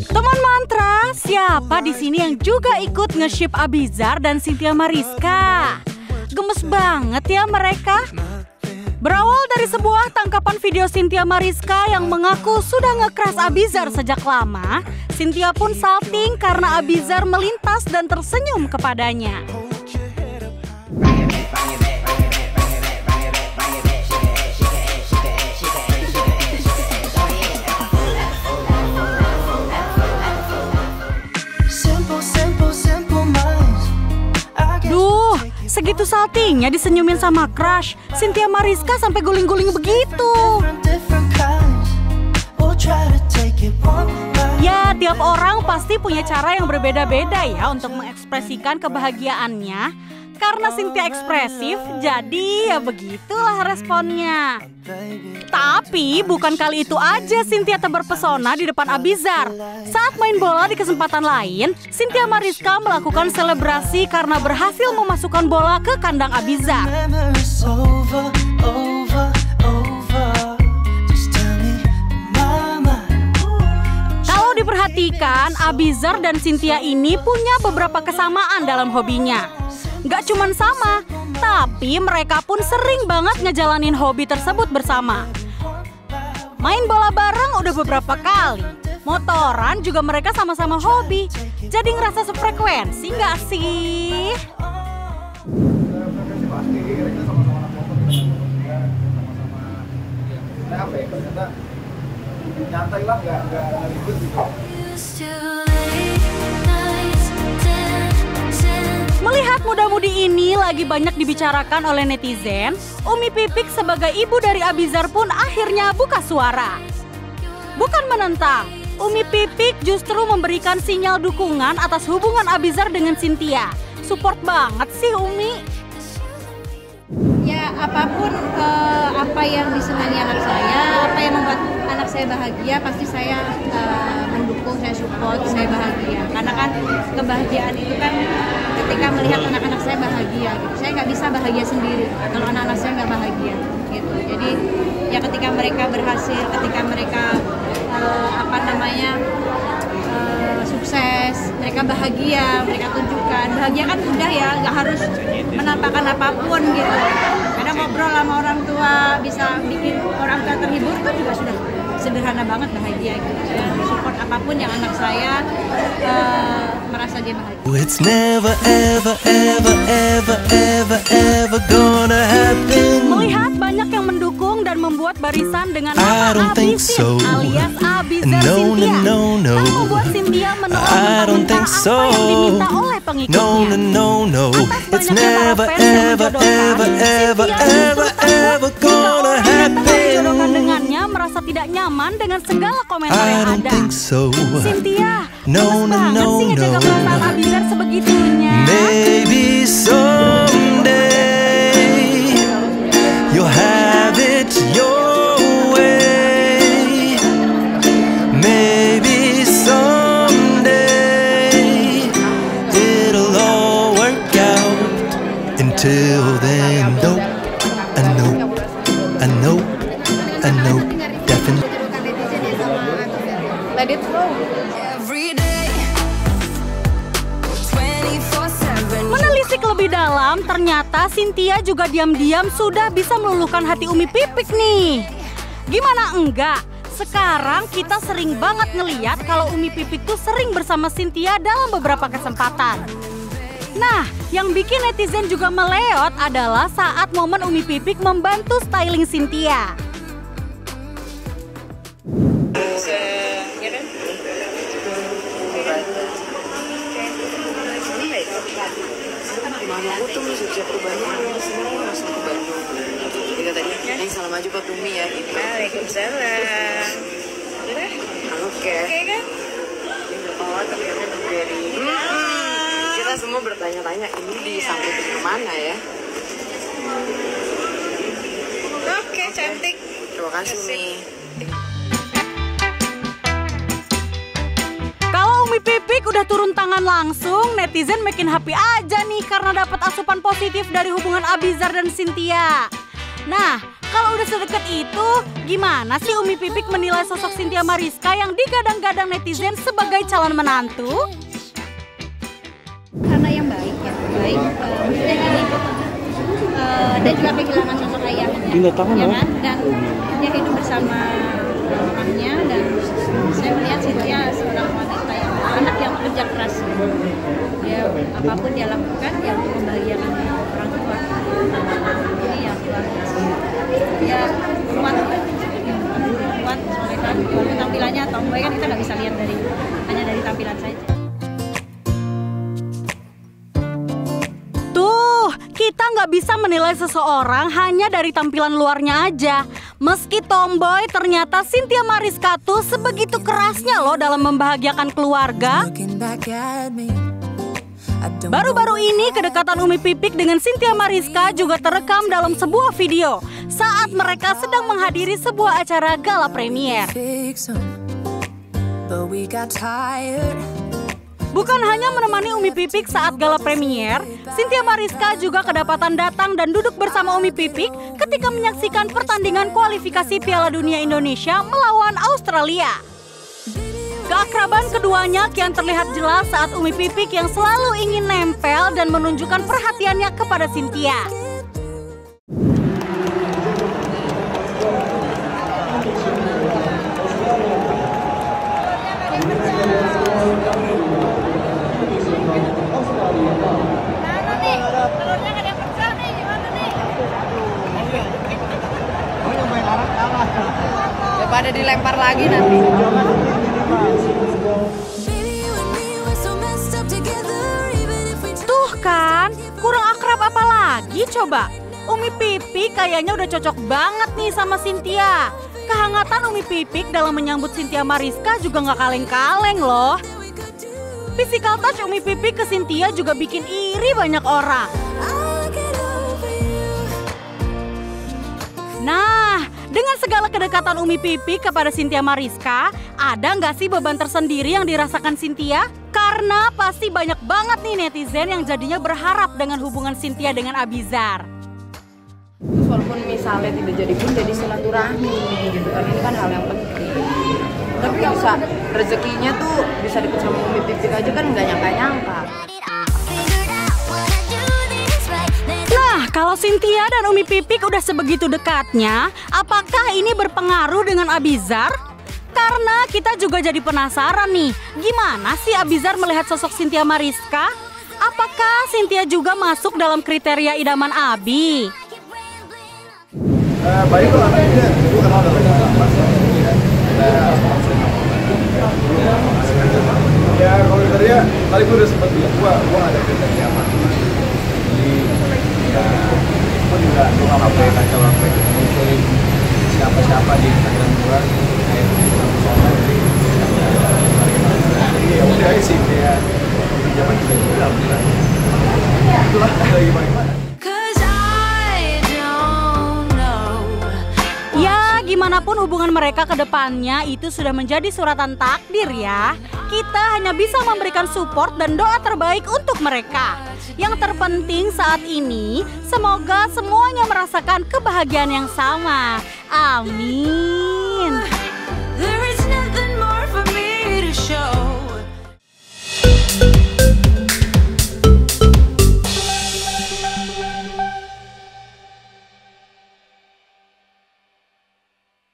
Teman mantra, siapa di sini yang juga ikut nge-ship Abizar dan Cynthia Mariska? Gemes banget ya mereka. Berawal dari sebuah tangkapan video Cynthia Mariska yang mengaku sudah nge-crush Abizar sejak lama, Cynthia pun salting karena Abizar melintas dan tersenyum kepadanya. Segitu saltingnya disenyumin sama crush, Cynthia Mariska sampai guling-guling begitu. Ya, tiap orang pasti punya cara yang berbeda-beda ya untuk mengekspresikan kebahagiaannya. Karena Cynthia ekspresif, jadi ya begitulah responnya. Tapi bukan kali itu aja Cynthia terpesona di depan Abizar. Saat main bola di kesempatan lain, Cynthia Mariska melakukan selebrasi karena berhasil memasukkan bola ke kandang Abizar. Kalau diperhatikan, Abizar dan Cynthia ini punya beberapa kesamaan dalam hobinya. Gak cuman sama, tapi mereka pun sering banget ngejalanin hobi tersebut bersama. Main bola bareng udah beberapa kali. Motoran juga mereka sama-sama hobi. Jadi ngerasa sefrekuensi gak sih? Melihat muda-mudi ini lagi banyak dibicarakan oleh netizen, Umi Pipik sebagai ibu dari Abizar pun akhirnya buka suara. Bukan menentang, Umi Pipik justru memberikan sinyal dukungan atas hubungan Abizar dengan Cynthia. Support banget sih Umi. Ya apapun apa yang disenangi anak saya, apa yang membuat anak saya bahagia, pasti saya mendukung, saya support, saya bahagia. Karena kan kebahagiaan itu kan ketika melihat anak-anak saya bahagia gitu. Saya nggak bisa bahagia sendiri kalau anak-anak saya nggak bahagia gitu. Jadi ya ketika mereka berhasil, ketika mereka sukses, mereka bahagia, mereka tunjukkan. Bahagia kan mudah ya, nggak harus menampakkan apapun gitu. Kadang ngobrol sama orang tua, bisa bikin orang tua terhibur, itu juga sudah sederhana banget bahagia gitu. Saya support apapun yang anak saya merasa dia bahagia. It's never ever ever ever ever ever gonna happen. Melihat banyak yang mendukung dan membuat barisan dengan nama Abisin alias Abizar Cynthia. Tak membuat Cynthia menolak mentah-mentah apa yang diminta oleh pengikutnya. Atas banyaknya para fans yang menjodohkan, Cynthia justru takut jika orang yang tengah dijodohkan dengannya merasa tidak nyaman dengan segala komentar yang ada. Cynthia, gemes banget sih ngejaga perasaan Abizar sebegitunya. Maybe someday you'll have it your way. Maybe someday it'll all work out. Until then, nope, definitely. Let it flow. Menelisik lebih dalam, ternyata Cynthia juga diam-diam sudah bisa meluluhkan hati Umi Pipik nih. Gimana enggak? Sekarang kita sering banget ngeliat kalau Umi Pipik tuh sering bersama Cynthia dalam beberapa kesempatan. Nah, yang bikin netizen juga meleot adalah saat momen Umi Pipik membantu styling Cynthia. Aku tuh sejak ke Bandung, sebenarnya masuk ke Bandung. Jadi tadi, salam aja buat Umi ya. Waalaikumsalam. Oke. Oke kan? Oh, ternyata dari kita semua bertanya-tanya ini disangkutin kemana ya? Oke, cantik. Terima kasih Umi. Kalau Umi Pipik udah turun tangan langsung, netizen makin happy aja nih karena dapat asupan positif dari hubungan Abizar dan Cynthia. Nah, Kalau udah sedekat itu, gimana sih Umi Pipik menilai sosok Cynthia Mariska yang digadang-gadang netizen sebagai calon menantu? Karena yang baik ya, baik maksudnya gini, dan juga kehilangan sosok ayahnya, ya kan? Dan dia hidup bersama mamanya, dan saya melihat Cynthia seorang wanita yang anak yang bekerja keras. Dia apapun dia lakukan ya untuk membahagiakan orang tua. Ini yang luar biasa. Ya kuat, soalnya walaupun tampilannya tomboy kan kita nggak bisa lihat hanya dari tampilan saja. Kita nggak bisa menilai seseorang hanya dari tampilan luarnya aja. Meski tomboy, ternyata Cynthia Mariska tuh sebegitu kerasnya loh dalam membahagiakan keluarga. Baru-baru ini kedekatan Umi Pipik dengan Cynthia Mariska juga terekam dalam sebuah video saat mereka sedang menghadiri sebuah acara gala premier. Bukan hanya menemani Umi Pipik saat gala premier, Cynthia Mariska juga kedapatan datang dan duduk bersama Umi Pipik ketika menyaksikan pertandingan kualifikasi Piala Dunia Indonesia melawan Australia. Keakraban keduanya kian terlihat jelas saat Umi Pipik yang selalu ingin nempel dan menunjukkan perhatiannya kepada Cynthia. Daripada dilempar lagi nanti. Tuh kan, kurang akrab apa lagi coba? Umi Pipik kayaknya udah cocok banget nih sama Cynthia. Kehangatan Umi Pipik dalam menyambut Cynthia Mariska juga nggak kaleng-kaleng loh. Physical touch Umi Pipik ke Cynthia juga bikin iri banyak orang. Nah, dengan segala kedekatan Umi Pipik kepada Cynthia Mariska, ada nggak sih beban tersendiri yang dirasakan Cynthia? Karena pasti banyak banget nih netizen yang jadinya berharap dengan hubungan Cynthia dengan Abizar. Walaupun misalnya tidak jadi pun jadi silaturahmi gitu kan, ini kan hal yang penting. Tapi bisa rezekinya tuh bisa dapet sama Umi Pipik aja kan nggak nyangka-nyangka. Nah, kalau Cynthia dan Umi Pipik udah sebegitu dekatnya, apakah ini berpengaruh dengan Abizar? Karena kita juga jadi penasaran nih, gimana sih Abizar melihat sosok Cynthia Mariska? Apakah Cynthia juga masuk dalam kriteria idaman Abi? Baik tuh anaknya, gue kenal dari ya kalau kriteria, tadi gue udah sempat bilang, gue ada kriteria apa. Jadi ya, gue juga nggak sampai kacau-kacau munculin siapa-siapa di Instagram gue. Jadi ya udah sih kayak zaman juga udah itulah lagi bagaimana. Gimana pun hubungan mereka ke depannya itu sudah menjadi suratan takdir ya. Kita hanya bisa memberikan support dan doa terbaik untuk mereka. Yang terpenting saat ini, semoga semuanya merasakan kebahagiaan yang sama. Amin.